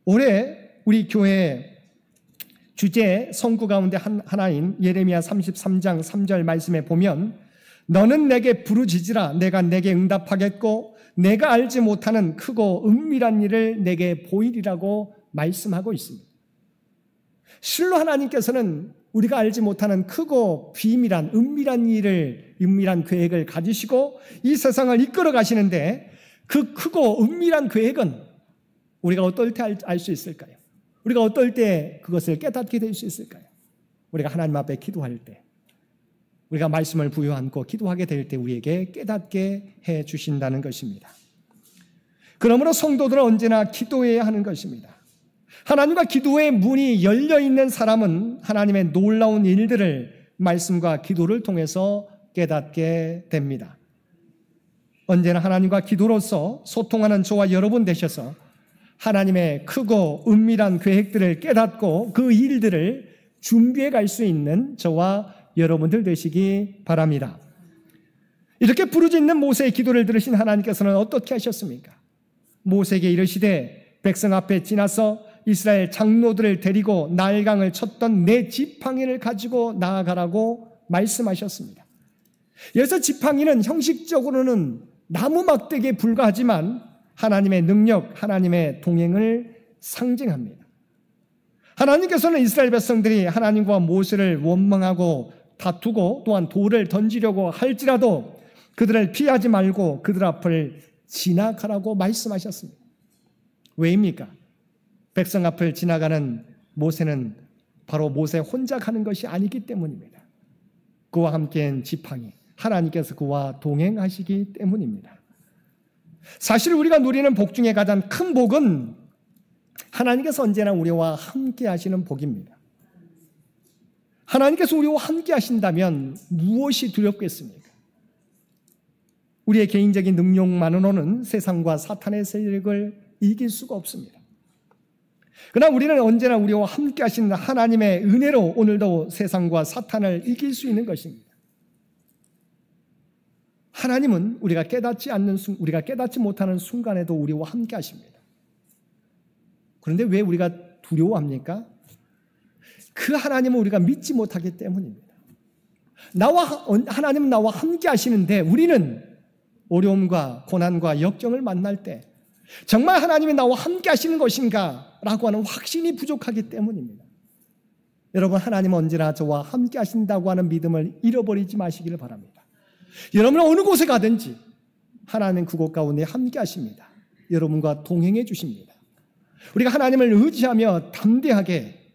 S1: 올해 우리 교회 주제 성구 가운데 하나인 예레미야 33장 3절 말씀에 보면 너는 내게 부르짖으라 내가 내게 응답하겠고 내가 알지 못하는 크고 은밀한 일을 내게 보이리라고 말씀하고 있습니다. 실로 하나님께서는 우리가 알지 못하는 크고 비밀한 은밀한 계획을 가지시고 이 세상을 이끌어 가시는데 그 크고 은밀한 계획은 우리가 어떨 때 알 수 있을까요? 우리가 어떨 때 그것을 깨닫게 될 수 있을까요? 우리가 하나님 앞에 기도할 때, 우리가 말씀을 부여안고 기도하게 될 때 우리에게 깨닫게 해 주신다는 것입니다. 그러므로 성도들은 언제나 기도해야 하는 것입니다. 하나님과 기도의 문이 열려있는 사람은 하나님의 놀라운 일들을 말씀과 기도를 통해서 깨닫게 됩니다. 언제나 하나님과 기도로서 소통하는 저와 여러분 되셔서 하나님의 크고 은밀한 계획들을 깨닫고 그 일들을 준비해 갈 수 있는 저와 여러분들 되시기 바랍니다. 이렇게 부르짖는 모세의 기도를 들으신 하나님께서는 어떻게 하셨습니까? 모세에게 이르시되 백성 앞에 지나서 이스라엘 장로들을 데리고 나일강을 쳤던 내 지팡이를 가지고 나아가라고 말씀하셨습니다. 여기서 지팡이는 형식적으로는 나무 막대기에 불과하지만 하나님의 능력, 하나님의 동행을 상징합니다. 하나님께서는 이스라엘 백성들이 하나님과 모세를 원망하고 다투고 또한 돌을 던지려고 할지라도 그들을 피하지 말고 그들 앞을 지나가라고 말씀하셨습니다. 왜입니까? 백성 앞을 지나가는 모세는 바로 모세 혼자 가는 것이 아니기 때문입니다. 그와 함께한 지팡이, 하나님께서 그와 동행하시기 때문입니다. 사실 우리가 누리는 복 중에 가장 큰 복은 하나님께서 언제나 우리와 함께 하시는 복입니다. 하나님께서 우리와 함께 하신다면 무엇이 두렵겠습니까? 우리의 개인적인 능력만으로는 세상과 사탄의 세력을 이길 수가 없습니다. 그러나 우리는 언제나 우리와 함께 하시는 하나님의 은혜로 오늘도 세상과 사탄을 이길 수 있는 것입니다. 하나님은 우리가 깨닫지 못하는 순간에도 우리와 함께 하십니다. 그런데 왜 우리가 두려워합니까? 그 하나님은 우리가 믿지 못하기 때문입니다. 하나님은 나와 함께 하시는데 우리는 어려움과 고난과 역경을 만날 때 정말 하나님이 나와 함께 하시는 것인가? 라고 하는 확신이 부족하기 때문입니다. 여러분, 하나님은 언제나 저와 함께 하신다고 하는 믿음을 잃어버리지 마시기를 바랍니다. 여러분은 어느 곳에 가든지 하나님은 그곳 가운데 함께 하십니다. 여러분과 동행해 주십니다. 우리가 하나님을 의지하며 담대하게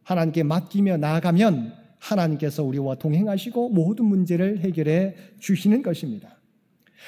S1: 하나님께 맡기며 나아가면 하나님께서 우리와 동행하시고 모든 문제를 해결해 주시는 것입니다.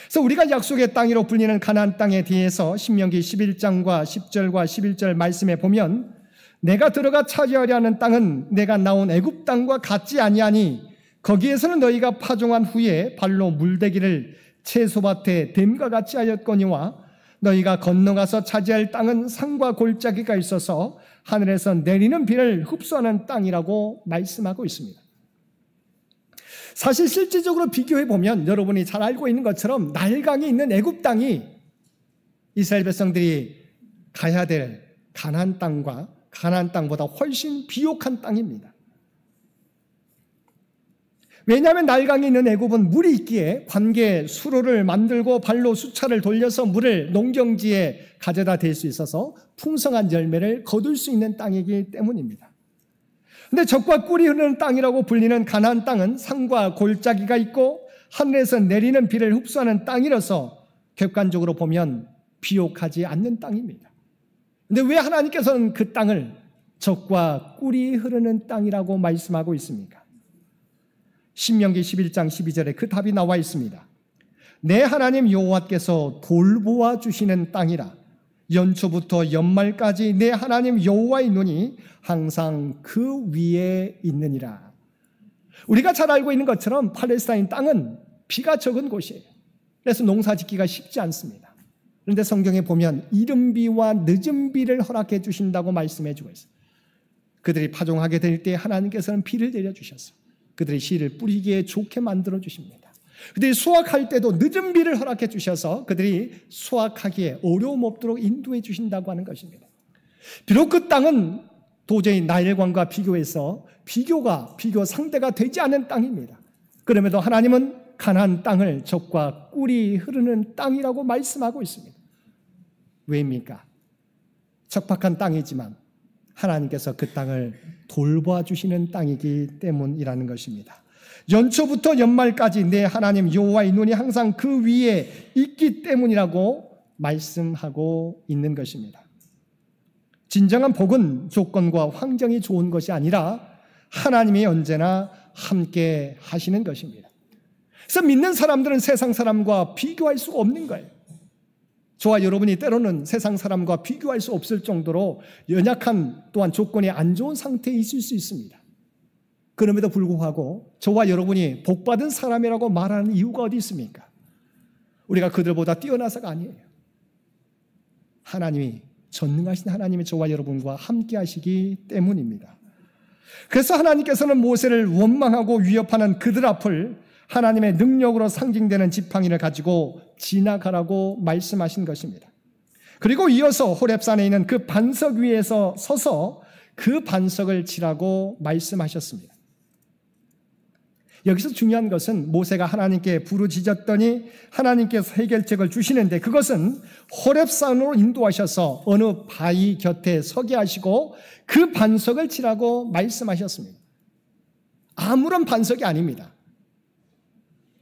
S1: 그래서 우리가 약속의 땅이로 불리는 가나안 땅에 대해서 신명기 11장과 10절과 11절 말씀에 보면 내가 들어가 차지하려 하는 땅은 내가 나온 애굽 땅과 같지 아니하니 거기에서는 너희가 파종한 후에 발로 물대기를 채소밭에 댐과 같이 하였거니와 너희가 건너가서 차지할 땅은 산과 골짜기가 있어서 하늘에서 내리는 비를 흡수하는 땅이라고 말씀하고 있습니다. 사실 실질적으로 비교해 보면 여러분이 잘 알고 있는 것처럼 나일강이 있는 애굽 땅이 이스라엘 백성들이 가야 될 가나안 땅보다 훨씬 비옥한 땅입니다. 왜냐하면 나일강이 있는 애굽은 물이 있기에 관계 수로를 만들고 발로 수차를 돌려서 물을 농경지에 가져다 댈 수 있어서 풍성한 열매를 거둘 수 있는 땅이기 때문입니다. 그런데 젖과 꿀이 흐르는 땅이라고 불리는 가나안 땅은 산과 골짜기가 있고 하늘에서 내리는 비를 흡수하는 땅이라서 객관적으로 보면 비옥하지 않는 땅입니다. 그런데 왜 하나님께서는 그 땅을 젖과 꿀이 흐르는 땅이라고 말씀하고 있습니까? 신명기 11장 12절에 그 답이 나와 있습니다. 내 하나님 여호와께서 돌보아 주시는 땅이라. 연초부터 연말까지 내 하나님 여호와의 눈이 항상 그 위에 있느니라. 우리가 잘 알고 있는 것처럼 팔레스타인 땅은 비가 적은 곳이에요. 그래서 농사 짓기가 쉽지 않습니다. 그런데 성경에 보면 이른 비와 늦은 비를 허락해 주신다고 말씀해 주고 있어요. 그들이 파종하게 될 때 하나님께서는 비를 내려주셨어요. 그들의 씨를 뿌리기에 좋게 만들어 주십니다. 그들이 수확할 때도 늦은 비를 허락해 주셔서 그들이 수확하기에 어려움 없도록 인도해 주신다고 하는 것입니다. 비록 그 땅은 도저히 나일강과 비교해서 비교 상대가 되지 않은 땅입니다. 그럼에도 하나님은 가나안 땅을 젖과 꿀이 흐르는 땅이라고 말씀하고 있습니다. 왜입니까? 척박한 땅이지만 하나님께서 그 땅을 돌보아 주시는 땅이기 때문이라는 것입니다. 연초부터 연말까지 내 하나님 여호와의 눈이 항상 그 위에 있기 때문이라고 말씀하고 있는 것입니다. 진정한 복은 조건과 환경이 좋은 것이 아니라 하나님이 언제나 함께 하시는 것입니다. 그래서 믿는 사람들은 세상 사람과 비교할 수가 없는 거예요. 저와 여러분이 때로는 세상 사람과 비교할 수 없을 정도로 연약한 또한 조건이 안 좋은 상태에 있을 수 있습니다. 그럼에도 불구하고 저와 여러분이 복받은 사람이라고 말하는 이유가 어디 있습니까? 우리가 그들보다 뛰어나서가 아니에요. 하나님이, 전능하신 하나님이 저와 여러분과 함께 하시기 때문입니다. 그래서 하나님께서는 모세를 원망하고 위협하는 그들 앞을 하나님의 능력으로 상징되는 지팡이를 가지고 지나가라고 말씀하신 것입니다. 그리고 이어서 호렙산에 있는 그 반석 위에서 서서 그 반석을 치라고 말씀하셨습니다. 여기서 중요한 것은 모세가 하나님께 부르짖었더니 하나님께서 해결책을 주시는데 그것은 호렙산으로 인도하셔서 어느 바위 곁에 서게 하시고 그 반석을 치라고 말씀하셨습니다. 아무런 반석이 아닙니다.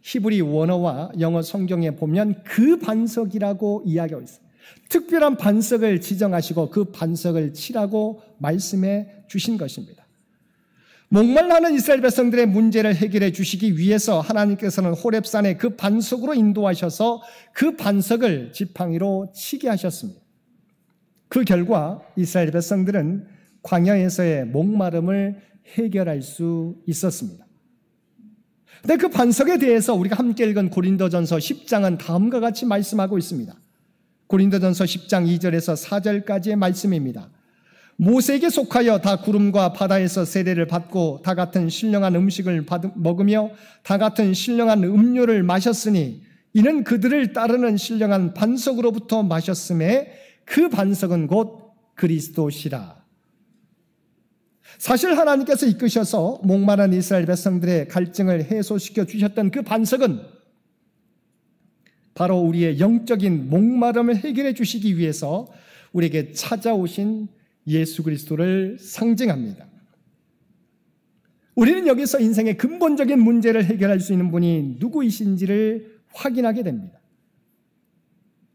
S1: 히브리 원어와 영어 성경에 보면 그 반석이라고 이야기하고 있어요. 특별한 반석을 지정하시고 그 반석을 치라고 말씀해 주신 것입니다. 목말라하는 이스라엘 백성들의 문제를 해결해 주시기 위해서 하나님께서는 호렙산에 그 반석으로 인도하셔서 그 반석을 지팡이로 치게 하셨습니다. 그 결과 이스라엘 백성들은 광야에서의 목마름을 해결할 수 있었습니다. 근데 그 반석에 대해서 우리가 함께 읽은 고린도전서 10장은 다음과 같이 말씀하고 있습니다. 고린도전서 10장 2절에서 4절까지의 말씀입니다. 모세에게 속하여 다 구름과 바다에서 세례를 받고 다 같은 신령한 음식을 먹으며 다 같은 신령한 음료를 마셨으니 이는 그들을 따르는 신령한 반석으로부터 마셨음에 그 반석은 곧 그리스도시라. 사실 하나님께서 이끄셔서 목마른 이스라엘 백성들의 갈증을 해소시켜 주셨던 그 반석은 바로 우리의 영적인 목마름을 해결해 주시기 위해서 우리에게 찾아오신 예수 그리스도를 상징합니다. 우리는 여기서 인생의 근본적인 문제를 해결할 수 있는 분이 누구이신지를 확인하게 됩니다.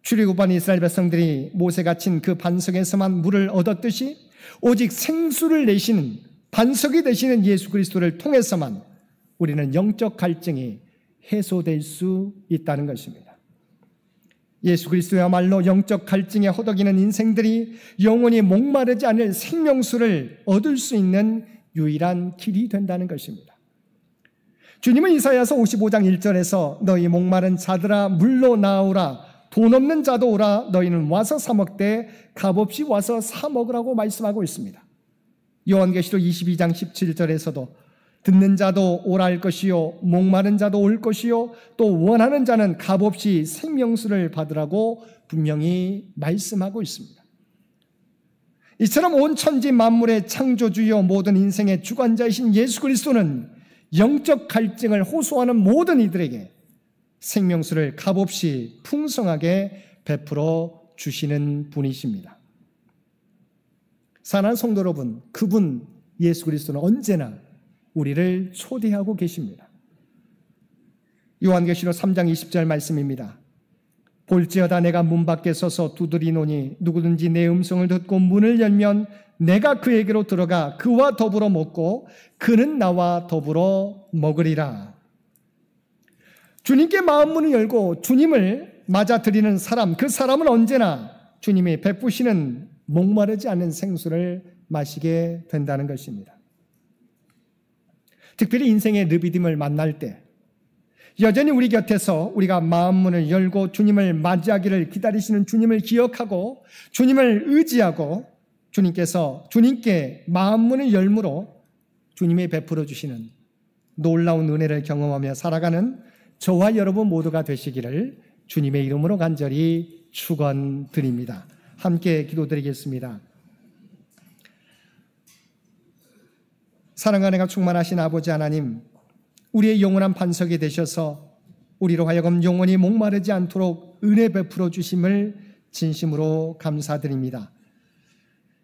S1: 출애굽한 이스라엘 백성들이 모세가 친 그 반석에서만 물을 얻었듯이 오직 생수를 내시는 반석이 되시는 예수 그리스도를 통해서만 우리는 영적 갈증이 해소될 수 있다는 것입니다. 예수 그리스도야말로 영적 갈증에 허덕이는 인생들이 영원히 목마르지 않을 생명수를 얻을 수 있는 유일한 길이 된다는 것입니다. 주님은 이사야서 55장 1절에서 너희 목마른 자들아 물로 나오라, 돈 없는 자도 오라, 너희는 와서 사 먹되 값없이 와서 사 먹으라고 말씀하고 있습니다. 요한계시록 22장 17절에서도 듣는 자도 오라 할 것이요 목마른 자도 올 것이요 또 원하는 자는 값없이 생명수를 받으라고 분명히 말씀하고 있습니다. 이처럼 온 천지 만물의 창조주요 모든 인생의 주관자이신 예수 그리스도는 영적 갈증을 호소하는 모든 이들에게 생명수를 값없이 풍성하게 베풀어 주시는 분이십니다. 사랑하는 성도 여러분, 그분 예수 그리스도는 언제나 우리를 초대하고 계십니다. 요한계시록 3장 20절 말씀입니다. 볼지어다 내가 문 밖에 서서 두드리노니 누구든지 내 음성을 듣고 문을 열면 내가 그에게로 들어가 그와 더불어 먹고 그는 나와 더불어 먹으리라. 주님께 마음 문을 열고 주님을 맞아들이는 사람, 그 사람은 언제나 주님이 베푸시는 목마르지 않은 생수를 마시게 된다는 것입니다. 특별히 인생의 르비딤을 만날 때 여전히 우리 곁에서 우리가 마음 문을 열고 주님을 맞이하기를 기다리시는 주님을 기억하고 주님을 의지하고 주님께 마음 문을 열므로 주님이 베풀어 주시는 놀라운 은혜를 경험하며 살아가는 저와 여러분 모두가 되시기를 주님의 이름으로 간절히 축원드립니다. 함께 기도드리겠습니다. 사랑과 은혜가 충만하신 아버지 하나님, 우리의 영원한 반석이 되셔서 우리로 하여금 영원히 목마르지 않도록 은혜 베풀어 주심을 진심으로 감사드립니다.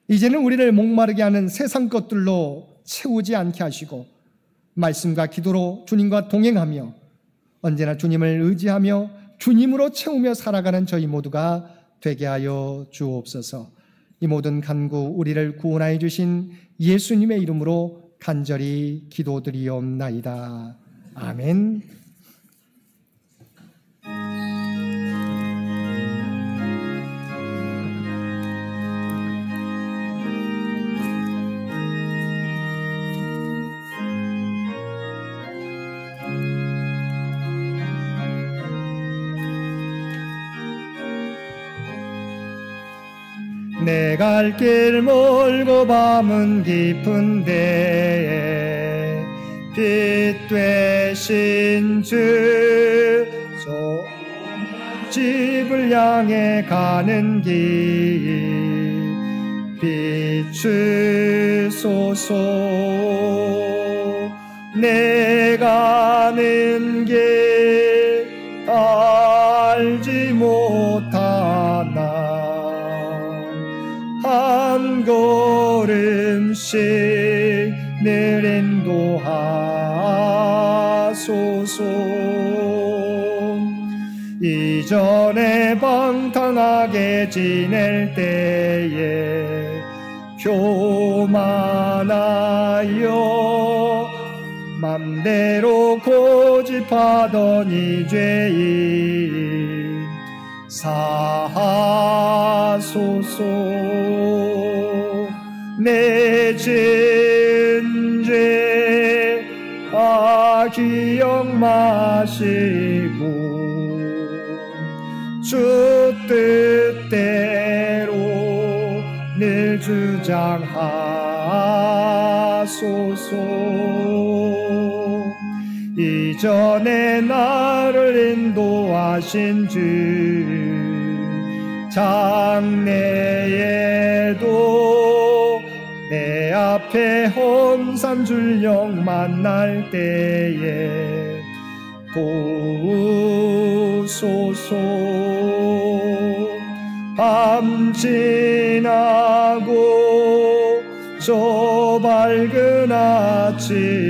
S1: 이제는 우리를 목마르게 하는 세상 것들로 채우지 않게 하시고 말씀과 기도로 주님과 동행하며 언제나 주님을 의지하며 주님으로 채우며 살아가는 저희 모두가 되게 하여 주옵소서. 이 모든 간구 우리를 구원하여 주신 예수님의 이름으로 간절히 기도드리옵나이다. 아멘. 내 갈 길 멀고 밤은 깊은데 빛 되신 주 집을 향해 가는 길 비추소서. 내 가는 길 알지 못하나 한 걸음씩 늘 인도하소서. 이전에 방탕하게 지낼 때에 교만하여 맘대로 고집하던 이 죄인 사하소서. 내 지은 죄 기억 마시고 주 뜻대로 늘 주장하소서. 이전에 나를 인도하신 주 장래에도 내 앞에 혼산줄령 만날 때에 도우소서. 밤 지나고 저 밝은 아침에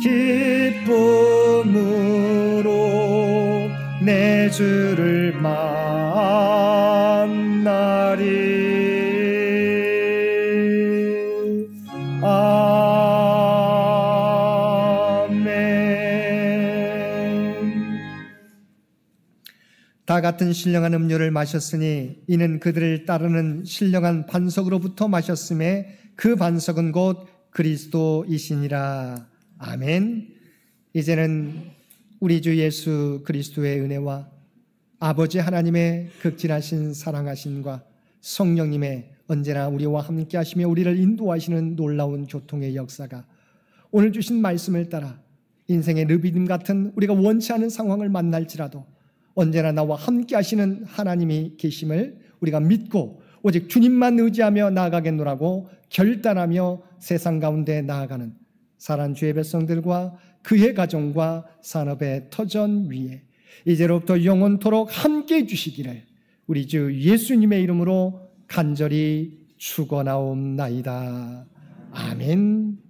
S1: 기쁨으로 내 주를 만나리. 다 같은 신령한 음료를 마셨으니 이는 그들을 따르는 신령한 반석으로부터 마셨음에 그 반석은 곧 그리스도이시니라. 아멘. 이제는 우리 주 예수 그리스도의 은혜와 아버지 하나님의 극진하신 사랑하심과 성령님의 언제나 우리와 함께 하시며 우리를 인도하시는 놀라운 교통의 역사가 오늘 주신 말씀을 따라 인생의 르비딤 같은 우리가 원치 않은 상황을 만날지라도 언제나 나와 함께 하시는 하나님이 계심을 우리가 믿고 오직 주님만 의지하며 나아가겠노라고 결단하며 세상 가운데 나아가는 사랑하는 주의 백성들과 그의 가정과 산업의 터전 위에 이제로부터 영원토록 함께 해주시기를 우리 주 예수님의 이름으로 간절히 축원하옵나이다. 아멘.